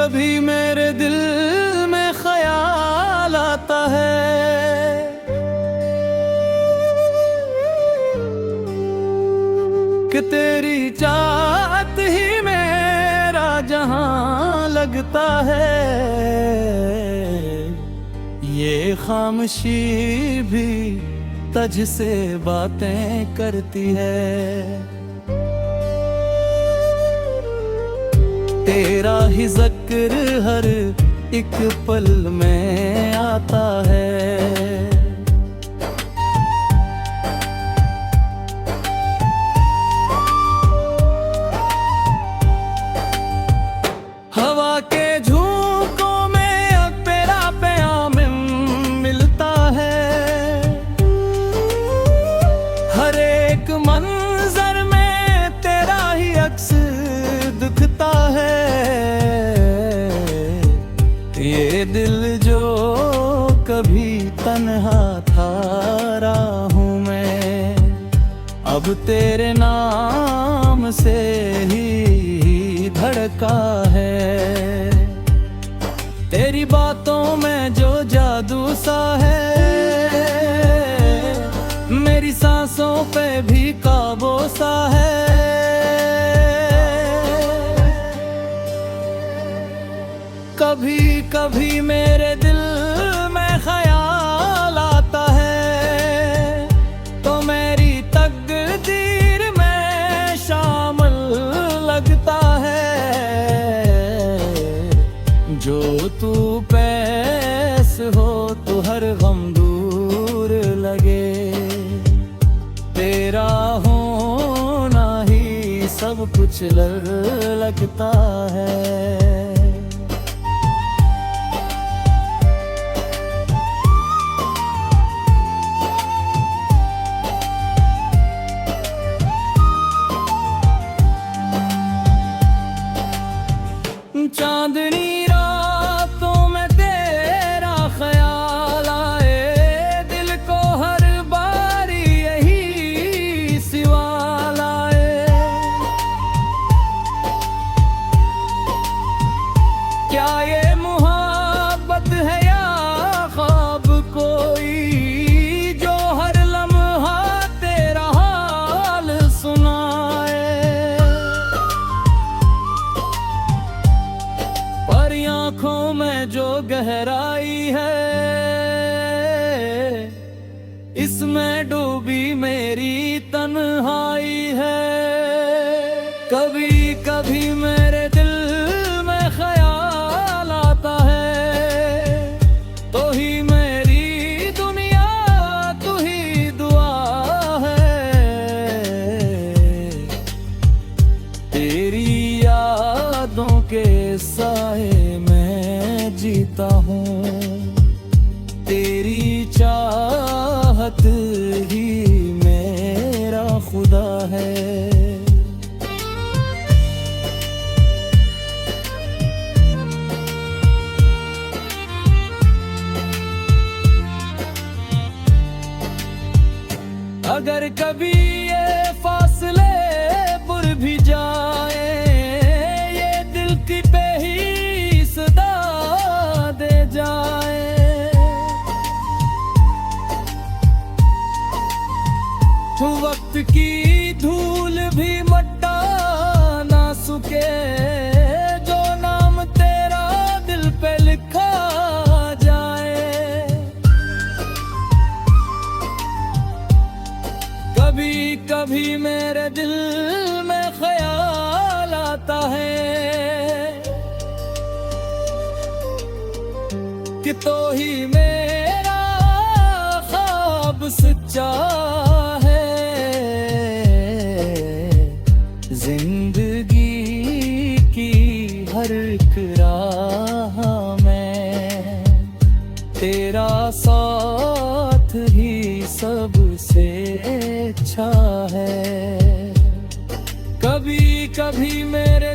कभी मेरे दिल में ख्याल आता है कि तेरी चाहत ही मेरा जहां लगता है। ये खामोशी भी तुझ से बातें करती है। तेरा ही ज़िक्र हर एक पल में आता है। हवा के झोंकों में अब तेरा प्याम मिलता है। हर एक मंजर में तेरा ही अक्स दिखता है। ये दिल जो कभी तन्हा था हूँ मैं, अब तेरे नाम से ही धड़का है। तेरी बातों में जो जादू सा है, मेरी सांसों पे भी काबू सा है। कभी कभी मेरे दिल में ख्याल आता है तो मेरी तकदीर में शामिल लगता है। जो तू पैस हो तो हर गम दूर लगे। तेरा होना ही सब कुछ लगता है। चांदनी रातों में तेरा ख्याल आए, दिल को हर बारी यही सवाल आए। क्या ये मोहब्बत है या ख्वाब कोई, जो हर लम्हा तेरा हाल सुनाए। आँखों में जो गहराई है, इसमें डूबी मेरी तन्हाई है। कभी कभी मेरे दिल में ख्याल आता है तो ही मेरी दुनिया तू ही दुआ है। तेरी यादों के साए जीता हूँ, तेरी चाहत ही मेरा खुदा है। अगर कभी ये फासले बुर भी जाए, ये दिल की बेही सदा दे जाए। वक्त की धूल भी मट्टा ना सूखे, जो नाम तेरा दिल पे लिखा जाए। कभी कभी मेरे दिल में ख्याल आता है कि तो ही मेरा ख्वाब सच्चा है। जिंदगी की हर एक राह में तेरा साथ ही सबसे अच्छा है। कभी कभी मेरे